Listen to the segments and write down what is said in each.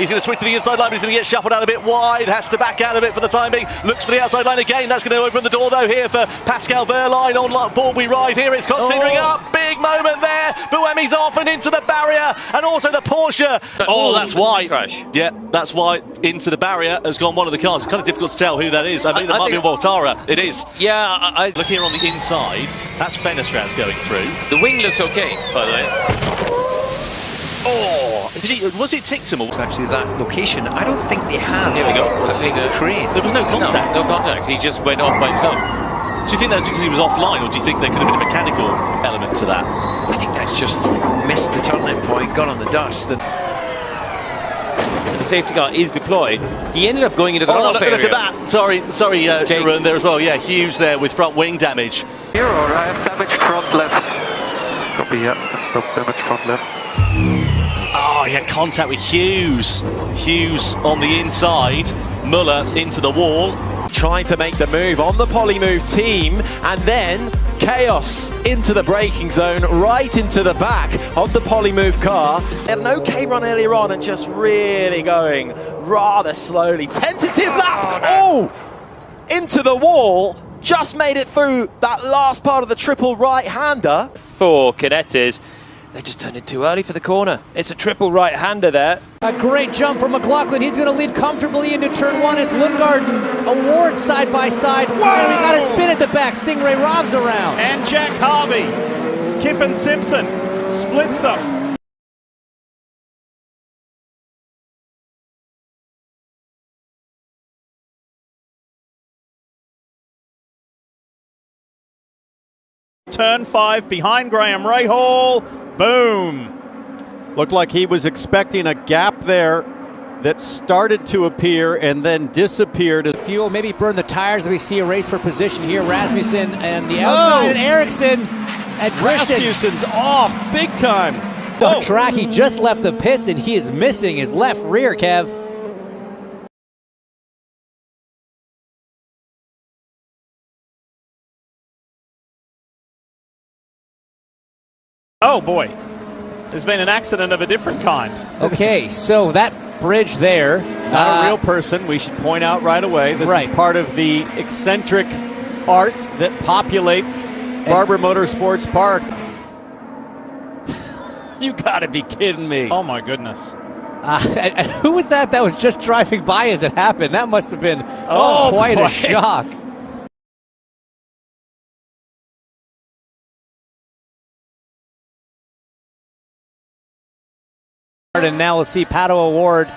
He's going to switch to the inside line, but he's going to get shuffled out a bit wide. Has to back out of it for the time being. Looks for the outside line again. That's going to open the door, though, here for Pascal Wehrlein on board we ride here. It's considering up. Big moment there. Buemi's off and into the barrier, and also the Porsche. Oh, that's why. Crash. Yeah, that's why into the barrier has gone one of the cars. It's kind of difficult to tell who that is. I think that might be Voltara. It is. Yeah, I look here on the inside. That's Fenestraz going through. The wing looks okay, by the way. Oh, was it Tictum? It's actually that location. I don't think they have. Here we go. We'll see the crane. There was no contact. No contact. He just went off by himself. Do you think that's because he was offline, or do you think there could have been a mechanical element to that? I think that's just missed the turning point, got on the dust. And the safety car is deployed. He ended up going into the runoff area. Look at that. Sorry, Jeroen there as well. Yeah, Hughes there with front wing damage. Here, or I have damage front left. Copy, yeah, that's no damage front left. Oh, yeah, contact with Hughes. Hughes on the inside. Muller into the wall. Trying to make the move on the Polymove team, and then chaos into the braking zone, right into the back of the Polymove car. They had an okay run earlier on and just really going rather slowly. Tentative lap! Oh! Into the wall. Just made it through that last part of the triple right-hander. For Cadettis, they just turned it too early for the corner. It's a triple right-hander there. A great jump from McLaughlin. He's going to lead comfortably into turn one. It's Lundgaard, Award side by side. Whoa! And we got a spin at the back. Stingray Robs around. And Jack Harvey. Kiffin Simpson splits them. Turn 5 behind Graham Rahal. Boom. Looked like he was expecting a gap there that started to appear and then disappeared. Fuel, maybe burn the tires as we see a race for position here. Rasmussen and the outside, and Ericsson at Rasmussen's off big time. On track, he just left the pits and he is missing his left rear, Kev. Oh boy, there's been an accident of a different kind. Okay, so that bridge there. Not a real person, we should point out right away. This is part of the eccentric art that populates Barber Motorsports Park. You gotta be kidding me. Oh my goodness. Who was that was just driving by as it happened? That must have been quite a shock. And now we'll see Pato Award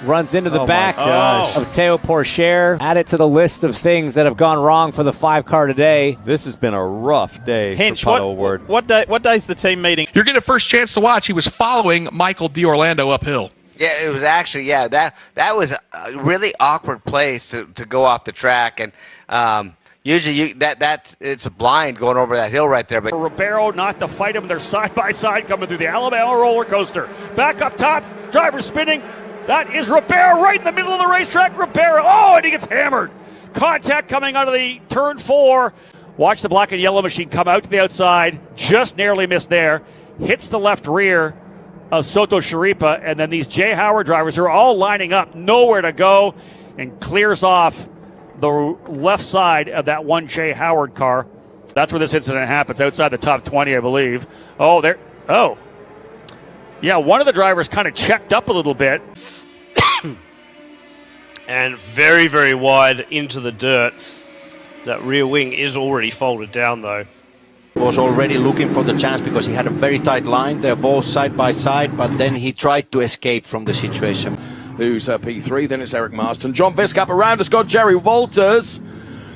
runs into the back of Teo Pourchaire. Add it to the list of things that have gone wrong for the 5-car today. This has been a rough day for Pato Award. What day's the team meeting? You're getting a first chance to watch. He was following Michael D'Orlando uphill. Yeah, it was actually, that was a really awkward place to go off the track. And usually it's a blind going over that hill right there. But Ribeiro not to fight him. They're side by side coming through the Alabama roller coaster. Back up top, driver spinning. That is Ribeiro right in the middle of the racetrack. Ribeiro, and he gets hammered. Contact coming out of the turn 4. Watch the black and yellow machine come out to the outside. Just narrowly missed there. Hits the left rear of Soto Sharipa. And then these Jay Howard drivers are all lining up, nowhere to go, and clears off the left side of that one Jay Howard car. That's where this incident happens, outside the top 20, I believe. Yeah, one of the drivers kind of checked up a little bit. And very, very wide into the dirt. That rear wing is already folded down, though. Was already looking for the chance because he had a very tight line. They're both side by side, but then he tried to escape from the situation. Who's P3, then it's Eric Marston. John Visk up around has got Jerry Walters.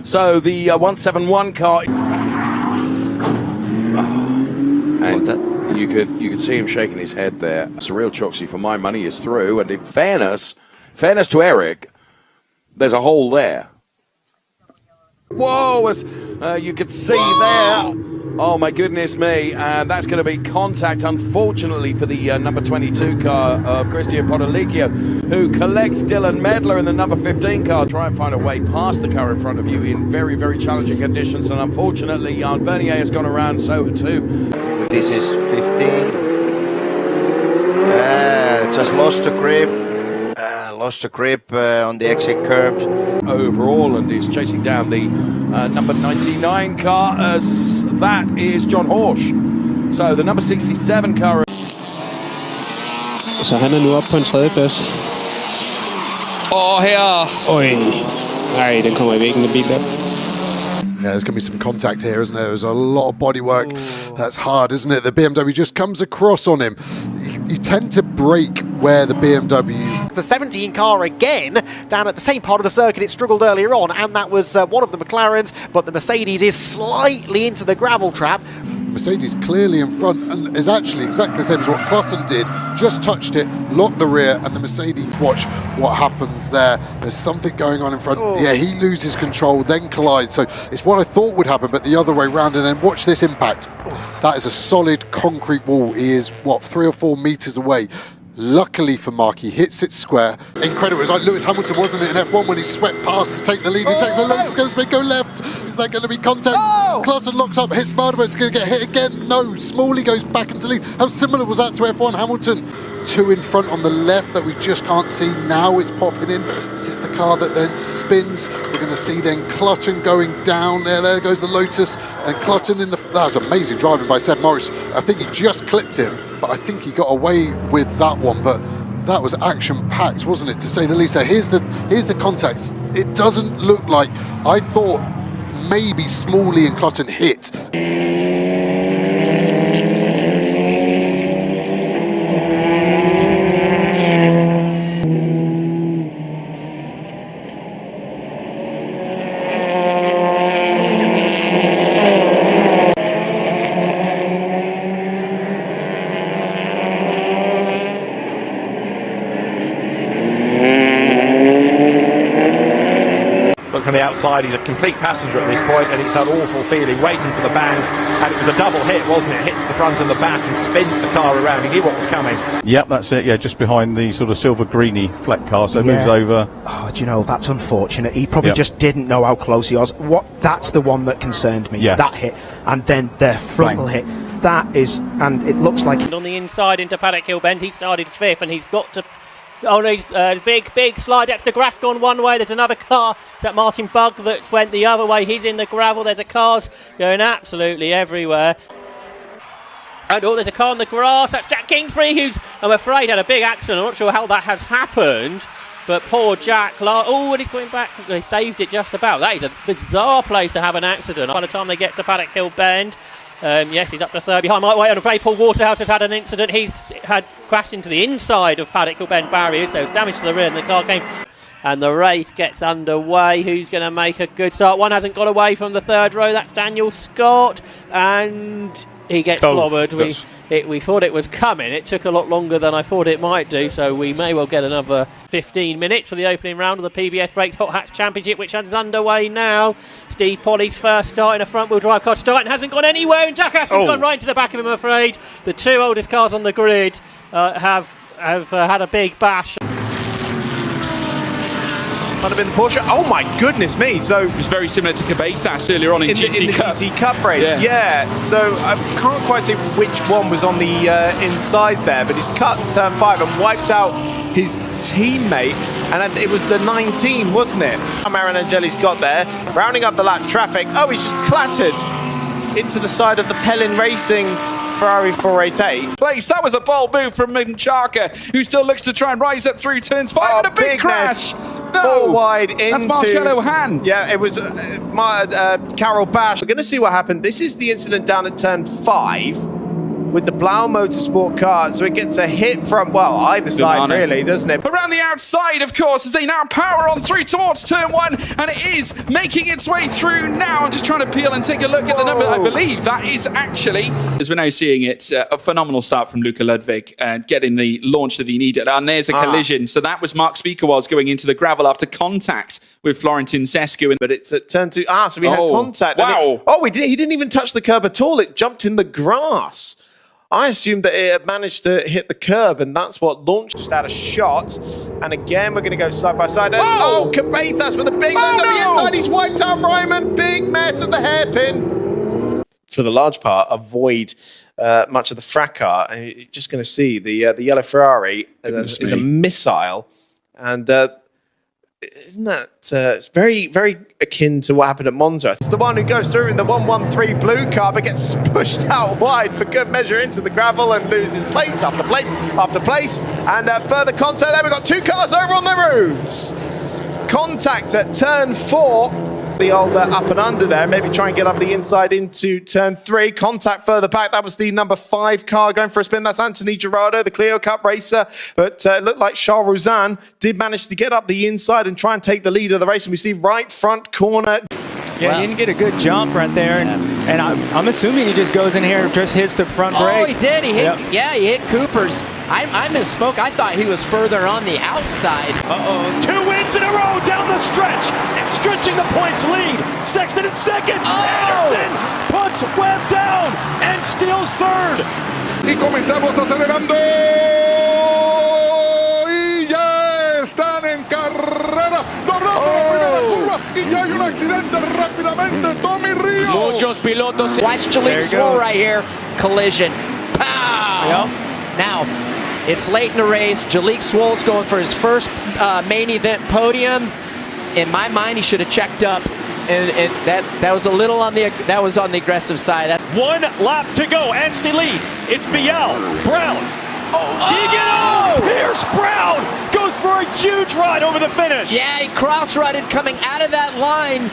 So the 171 car. And you could see him shaking his head there. Surreal Choxy, for my money, is through. And in fairness to Eric, there's a hole there. Whoa, as you could see there. Oh, my goodness me. And that's going to be contact, unfortunately, for the number 22 car of Christian Podolicchio, who collects Dylan Medler in the number 15 car. Try and find a way past the car in front of you in very, very challenging conditions. And unfortunately, Jan Bernier has gone around, so too. This is 15. just lost the grip. On the exit curb. Overall, and is chasing down the number 99 car as that is John Horsch. So the number 67 car. Så han nu op på en tredjeplads. Her. Oj. Nej, den kommer i væggen, den bil der. Yeah, there's going to be some contact here, isn't there? There's a lot of bodywork. That's hard, isn't it? The BMW just comes across on him. You tend to brake where the BMW... The 17 car again, down at the same part of the circuit it struggled earlier on, and that was one of the McLarens, but the Mercedes is slightly into the gravel trap. Mercedes clearly in front and is actually exactly the same as what Clutton did. Just touched it, locked the rear, and the Mercedes, watch what happens there. There's something going on in front. Oh. Yeah, he loses control, then collides. So it's what I thought would happen, but the other way round. And then watch this impact. That is a solid concrete wall. He is, what, 3 or 4 meters away. Luckily for Mark, he hits it square. Incredible. It was like Lewis Hamilton, wasn't it, in F1 when he swept past to take the lead. He's actually Lewis is going to go left. Is that going to be contact? Clausen locks up, hits Smartamo. It's going to get hit again. No, Smalley goes back into lead. How similar was that to F1? Hamilton, 2 in front on the left that we just can't see. Now it's popping in. Is this the car that then spins? We're going to see then Clutton going down. There goes the Lotus. And Clutton in the... That was amazing driving by Seb Morris. I think he just clipped him, but I think he got away with that one. But that was action-packed, wasn't it, to say the least? So here's the context. It doesn't look like... I thought maybe Smalley and Clutton hit. Look on the outside, he's a complete passenger at this point, and it's that awful feeling, waiting for the bang, and it was a double hit, wasn't it? Hits the front and the back and spins the car around. He knew what was coming. Yep, that's it, yeah, just behind the sort of silver greeny fleck car, so moves over. Oh, do you know, that's unfortunate. He probably just didn't know how close he was. That's the one that concerned me, that hit, and then the frontal hit. That is, and it looks like... On the inside into Paddock Hill Bend, he started 5th, and he's got to... Oh no, big slide. That's the grass gone one way. There's another car. Is that Martin Bugg that went the other way? He's in the gravel. There's a cars going absolutely everywhere. And there's a car on the grass. That's Jack Kingsbury, who's, I'm afraid, had a big accident. I'm not sure how that has happened. But poor Jack, and he's going back. He saved it just about. That is a bizarre place to have an accident. By the time they get to Paddock Hill Bend, yes, he's up to 3rd behind. I'm afraid Paul Waterhouse has had an incident. He's had crashed into the inside of Paddock Hill Bend barriers. There was damage to the rear and the car came. And the race gets underway. Who's going to make a good start? One hasn't got away from the 3rd row. That's Daniel Scott. And he gets clobbered. We thought it was coming. It took a lot longer than I thought it might do, so we may well get another 15 minutes for the opening round of the PBS Brakes Hot Hatch Championship, which is underway now. Steve Polly's first start in a front-wheel drive car. Starting hasn't gone anywhere, and Jack Ashton's gone right into the back of him, I'm afraid. The 2 oldest cars on the grid have had a big bash. Might have been the Porsche. Oh my goodness me! So it was very similar to Cabetas earlier on in GT Cup. GT Cup race, yeah. So I can't quite see which one was on the inside there, but he's cut turn 5 and wiped out his teammate, and it was the 19, wasn't it? Marinangeli's got there, rounding up the lap traffic. Oh, he's just clattered into the side of the Pellin Racing Ferrari 488. Place. That was a bold move from Minchaka, who still looks to try and rise up through turns 5 and a big crash. No, 4 wide into... That's Marcelo Han. Yeah, it was Carol Bash. We're going to see what happened. This is the incident down at turn 5 with the Blau Motorsport car. So it gets a hit from, well, either side, really, doesn't it? Around the outside, of course, as they now power on through towards turn 1, and it is making its way through now. I'm just trying to peel and take a look at the number. I believe that is actually, as we're now seeing it, a phenomenal start from Luca Ludwig, getting the launch that he needed. And there's a collision. So that was Mark Speakerwaz going into the gravel after contact with Florentin Sescu. But it's at turn 2. So we had contact. Wow. He didn't even touch the curb at all. It jumped in the grass. I assumed that it had managed to hit the curb, and that's what launched just out of shot. And again, we're going to go side by side. And, Cabetas with a big land on the inside. He's wiped out Ryman. Big mess at the hairpin. For the large part, avoid much of the fracas. And you're just going to see the yellow Ferrari is a missile, and isn't that it's very, very akin to what happened at Monza. It's the one who goes through in the 113 blue car, but gets pushed out wide for good measure into the gravel and loses place after place after place. And further contact there. We've got 2 cars over on the roofs. Contact at turn 4. The old up and under there, maybe try and get up the inside into turn 3. Contact further back. That was the number 5 car going for a spin. That's Anthony Gerardo, the Clio Cup racer. But it looked like Charles Rouzan did manage to get up the inside and try and take the lead of the race. And we see right front corner. Yeah, he didn't get a good jump right there, and I'm assuming he just goes in here and just hits the front brake. Oh, he did. He hit. Yep. Yeah, he hit Cooper's. I misspoke. I thought he was further on the outside. 2 wins in a row down the stretch, stretching the points lead. Sexton is second. Anderson puts Webb down and steals third. Y comenzamos acelerando. Y ya están en carrera. Doblando la primera curva. Y ya hay un accidente rápidamente. Tommy Rio. Muchos pilotos. Watch Jalek Swoll right here. Collision. Pow! Yep. Now, it's late in the race. Jalek Swoll's going for his first main event podium. In my mind, he should have checked up, and that was a little on the aggressive side. 1 lap to go. Anstey leads. It's Vial, Brown. Pierce Brown goes for a huge ride over the finish. Yeah, he cross-rutted coming out of that line,